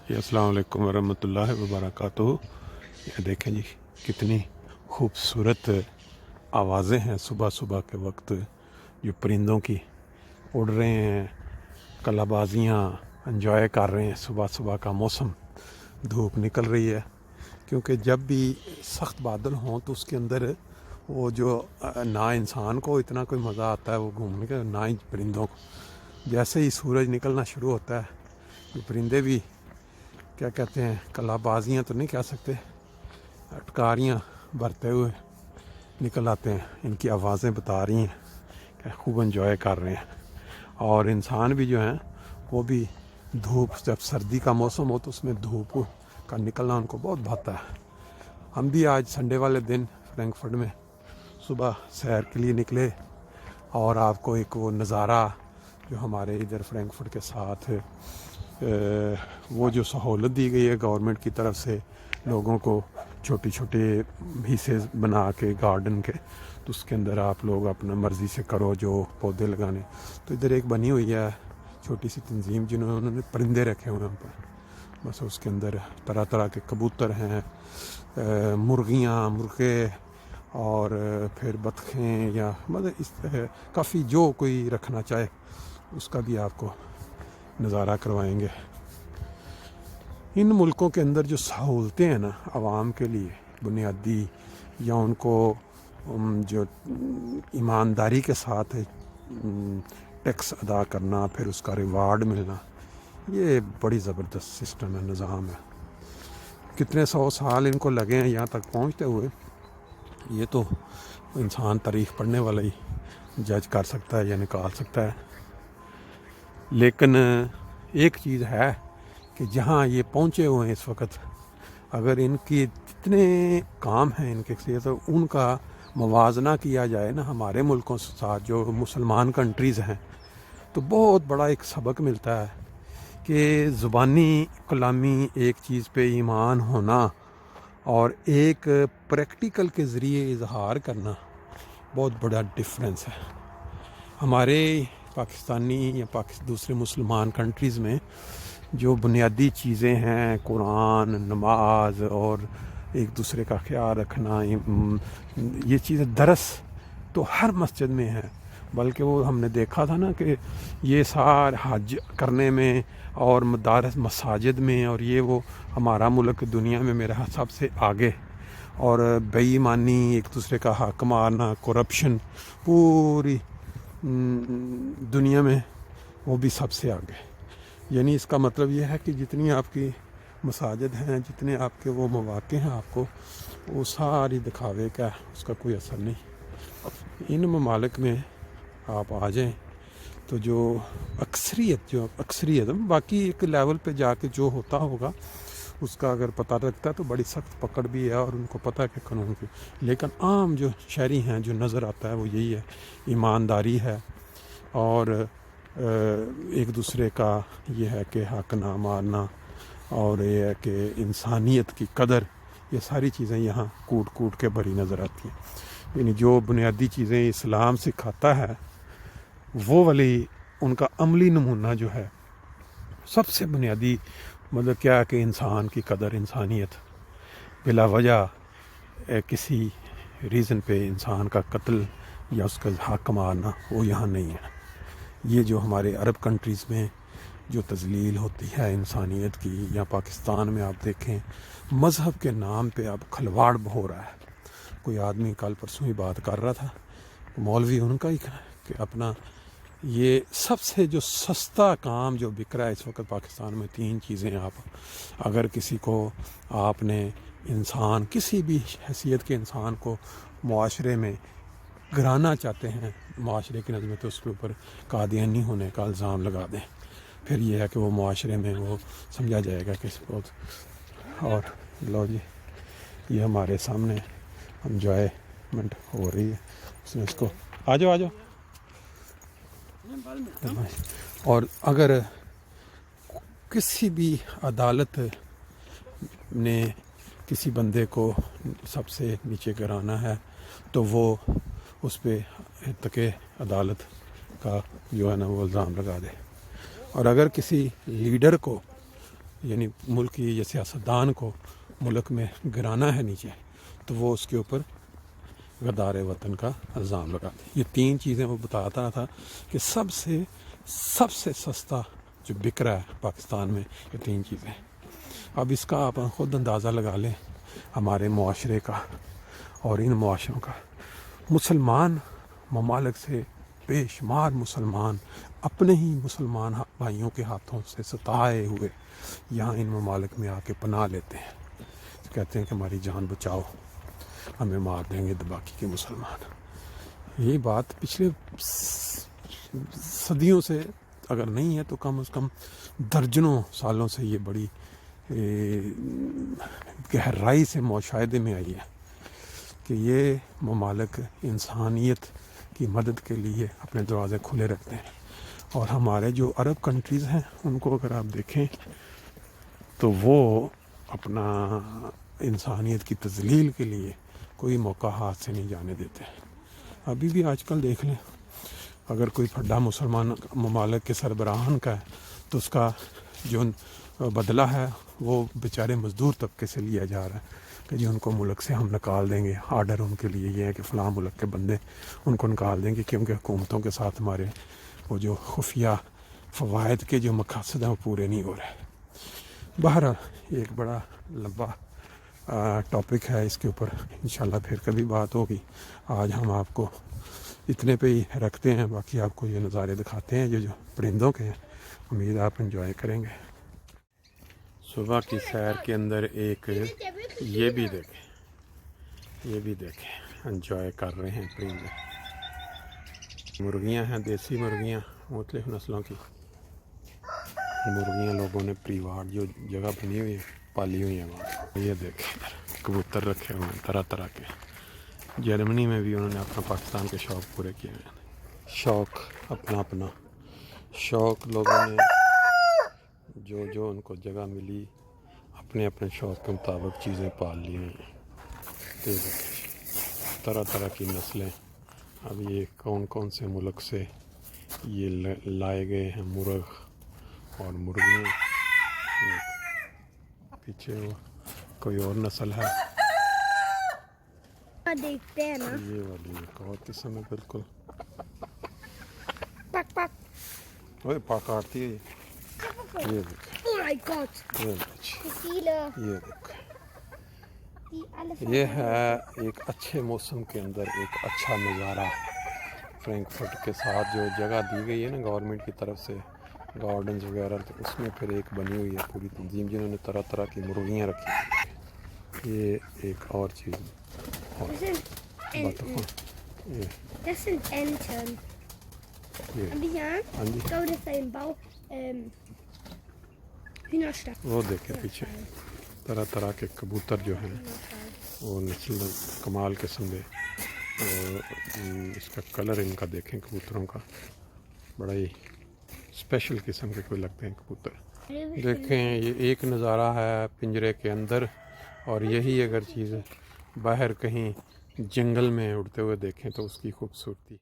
السلام علیکم ورحمۃ اللہ وبرکاتہ۔ یہ دیکھیں جی کتنی خوبصورت آوازیں ہیں صبح صبح کے وقت جو پرندوں کی اڑ رہے ہیں، کلابازیاں انجوائے کر رہے ہیں۔ صبح صبح کا موسم، دھوپ نکل رہی ہے، کیونکہ جب بھی سخت بادل ہوں تو اس کے اندر وہ جو نہ انسان کو اتنا کوئی مزہ آتا ہے وہ گھومنے کا، نہ ہی پرندوں کو۔ جیسے ہی سورج نکلنا شروع ہوتا ہے یہ پرندے بھی کیا کہتے ہیں، کلابازیاں تو نہیں کہہ سکتے، اٹکاریاں بھرتے ہوئے نکل آتے ہیں۔ ان کی آوازیں بتا رہی ہیں کہ خوب انجوائے کر رہے ہیں۔ اور انسان بھی جو ہیں وہ بھی دھوپ، جب سردی کا موسم ہو تو اس میں دھوپ کا نکلنا ان کو بہت بھاتا ہے۔ ہم بھی آج سنڈے والے دن فرینکفرٹ میں صبح سیر کے لیے نکلے، اور آپ کو ایک وہ نظارہ جو ہمارے ادھر فرینکفرٹ کے ساتھ وہ جو سہولت دی گئی ہے گورنمنٹ کی طرف سے لوگوں کو، چھوٹے چھوٹے حصے بنا کے گارڈن کے، تو اس کے اندر آپ لوگ اپنا مرضی سے کرو جو پودے لگانے۔ تو ادھر ایک بنی ہوئی ہے چھوٹی سی تنظیم انہوں نے پرندے رکھے ہوئے ہیں پر، بس اس کے اندر طرح طرح کے کبوتر ہیں، مرغیاں، مرغے، اور پھر بطخیں، یا مطلب اس کافی جو کوئی رکھنا چاہے اس کا بھی آپ کو نظارہ کروائیں گے۔ ان ملکوں کے اندر جو سہولتیں ہیں نا عوام کے لیے بنیادی، یا ان کو جو ایمانداری کے ساتھ ٹیکس ادا کرنا، پھر اس کا ریوارڈ ملنا، یہ بڑی زبردست سسٹم ہے، نظام ہے۔ کتنے 100 سال ان کو لگے ہیں یہاں تک پہنچتے ہوئے، یہ تو انسان تاریخ پڑھنے والا ہی جج کر سکتا ہے یا نکال سکتا ہے۔ لیکن ایک چیز ہے کہ جہاں یہ پہنچے ہوئے ہیں اس وقت، اگر ان کی جتنے کام ہیں ان کے لیے تو ان کا موازنہ کیا جائے نا ہمارے ملکوں کے ساتھ جو مسلمان کنٹریز ہیں، تو بہت بڑا ایک سبق ملتا ہے کہ زبانی کلامی ایک چیز پہ ایمان ہونا اور ایک پریکٹیکل کے ذریعے اظہار کرنا بہت بڑا ڈفرینس ہے۔ ہمارے پاکستانی یا دوسرے مسلمان کنٹریز میں جو بنیادی چیزیں ہیں، قرآن، نماز اور ایک دوسرے کا خیال رکھنا، یہ چیزیں درس تو ہر مسجد میں ہیں، بلکہ وہ ہم نے دیکھا تھا نا کہ یہ سارے حج کرنے میں اور مدارس مساجد میں، اور یہ وہ ہمارا ملک دنیا میں میرا سب سے آگے، اور بے ایمانی، ایک دوسرے کا حق مارنا، کرپشن پوری دنیا میں وہ بھی سب سے آگے۔ یعنی اس کا مطلب یہ ہے کہ جتنی آپ کی مساجد ہیں، جتنے آپ کے وہ مواقع ہیں، آپ کو وہ ساری دکھاوے کا، اس کا کوئی اثر نہیں۔ ان ممالک میں آپ آ جائیں تو جو اکثریت باقی ایک لیول پہ جا کے جو ہوتا ہوگا اس کا اگر پتہ لگتا ہے تو بڑی سخت پکڑ بھی ہے، اور ان کو پتہ ہے کہ قانون کی، لیکن عام جو شہری ہیں جو نظر آتا ہے وہ یہی ہے، ایمانداری ہے، اور ایک دوسرے کا یہ ہے کہ حق نہ مارنا، اور یہ ہے کہ انسانیت کی قدر، یہ ساری چیزیں یہاں کوٹ کوٹ کے بھری نظر آتی ہیں۔ یعنی جو بنیادی چیزیں اسلام سکھاتا ہے وہ والی ان کا عملی نمونہ جو ہے سب سے بنیادی، مطلب کیا کہ انسان کی قدر، انسانیت، بلا وجہ کسی ریزن پہ انسان کا قتل یا اس کا حق مارنا وہ یہاں نہیں ہے۔ یہ جو ہمارے عرب کنٹریز میں جو تذلیل ہوتی ہے انسانیت کی، یا پاکستان میں آپ دیکھیں مذہب کے نام پہ اب کھلواڑ ہو رہا ہے۔ کوئی آدمی کل پرسوں ہی بات کر رہا تھا، مولوی ان کا ہی کہ اپنا یہ سب سے جو سستا کام جو بک رہا ہے اس وقت پاکستان میں، 3 چیزیں آپ اگر کسی کو آپ نے انسان، کسی بھی حیثیت کے انسان کو معاشرے میں گرانا چاہتے ہیں معاشرے کی نظر میں، تو اس کے اوپر قادیانی ہونے کا الزام لگا دیں، پھر یہ ہے کہ وہ معاشرے میں وہ سمجھا جائے گا کہ بہت۔ اور لو جی یہ ہمارے سامنے انجوائمنٹ ہو رہی ہے، اس میں اس کو آ جاؤ۔ اور اگر کسی بھی عدالت نے کسی بندے کو سب سے نیچے گرانا ہے تو وہ اس پہ اتقے عدالت کا جو ہے نا وہ الزام لگا دے، اور اگر کسی لیڈر کو یعنی ملک کی یا سیاستدان کو ملک میں گرانا ہے نیچے، تو وہ اس کے اوپر غدار وطن کا الزام لگاتے ہیں۔ یہ 3 چیزیں وہ بتاتا تھا کہ سب سے سستا جو بک رہا ہے پاکستان میں، یہ 3 چیزیں۔ اب اس کا آپ خود اندازہ لگا لیں ہمارے معاشرے کا اور ان معاشروں کا۔ مسلمان ممالک سے بے شمار مسلمان اپنے ہی مسلمان بھائیوں کے ہاتھوں سے ستائے ہوئے یہاں ان ممالک میں آ کے پناہ لیتے ہیں، کہتے ہیں کہ ہماری جان بچاؤ، ہمیں مار دیں گے باقی کے مسلمان۔ یہ بات پچھلے صدیوں سے اگر نہیں ہے تو کم از کم درجنوں سالوں سے یہ بڑی گہرائی سے مشاہدے میں آئی ہے کہ یہ ممالک انسانیت کی مدد کے لیے اپنے دروازے کھلے رکھتے ہیں۔ اور ہمارے جو عرب کنٹریز ہیں ان کو اگر آپ دیکھیں تو وہ اپنا انسانیت کی تذلیل کے لیے کوئی موقع ہاتھ سے نہیں جانے دیتے۔ ابھی بھی آج کل دیکھ لیں، اگر کوئی پھڈا مسلمان ممالک کے سربراہان کا ہے تو اس کا جو بدلہ ہے وہ بیچارے مزدور طبقے سے لیا جا رہا ہے کہ جی ان کو ملک سے ہم نکال دیں گے۔ آرڈر ان کے لیے یہ ہے کہ فلاں ملک کے بندے ان کو نکال دیں گے، کیونکہ حکومتوں کے ساتھ ہمارے وہ جو خفیہ فوائد کے جو مقاصد ہیں وہ پورے نہیں ہو رہے۔ بہرحال ایک بڑا لمبا ٹاپک ہے، اس کے اوپر انشاءاللہ پھر کبھی بات ہوگی۔ آج ہم آپ کو اتنے پہ ہی رکھتے ہیں، باقی آپ کو یہ نظارے دکھاتے ہیں جو پرندوں کے ہیں۔ امید آپ انجوائے کریں گے۔ صبح کی سیر کے اندر ایک یہ بھی دیکھیں انجوائے کر رہے ہیں پرندے۔ مرغیاں ہیں، دیسی مرغیاں، مختلف نسلوں کی مرغیاں لوگوں نے پری وارڈ جو جگہ بنی ہوئی ہے پالی ہوئی ہیں وہاں۔ یہ دیکھیں کبوتر رکھے ہوئے ہیں طرح طرح کے۔ جرمنی میں بھی انہوں نے اپنا پاکستان کے شوق پورے کیے ہیں۔ شوق اپنا شوق لوگوں نے جو ان کو جگہ ملی اپنے شوق کے مطابق چیزیں پال لی ہیں۔ طرح طرح کی نسلیں۔ اب یہ کون سے ملک سے یہ لائے گئے ہیں مرغ اور مرغیاں۔ پیچھے وہ کوئی اور نسل ہے، دیکھتے ہیں نا، یہ والی ایک اور قسم ہے بالکل۔ اوے پاک کاٹتی ہے یہ دیکھ، یہ دیکھ، یہ ہے ایک اچھے موسم کے اندر ایک اچھا نظارہ۔ فرینکفرٹ کے ساتھ جو جگہ دی گئی ہے نا گورنمنٹ کی طرف سے، گارڈنز وغیرہ، تو اس میں پھر ایک بنی ہوئی ہے پوری تنظیم جنہوں نے طرح طرح کی مرغیاں رکھی۔ یہ ایک اور چیز وہ دیکھیں پیچھے طرح طرح کے کبوتر جو ہیں وہ نسل کمال قسم کے۔ اس کا کلر ان کا دیکھیں کبوتروں کا، بڑا ہی اسپیشل قسم کے کوئی لگتے ہیں کبوتر۔ دیکھیں یہ ایک نظارہ ہے پنجرے کے اندر، اور یہی اگر چیز باہر کہیں جنگل میں اڑتے ہوئے دیکھیں تو اس کی خوبصورتی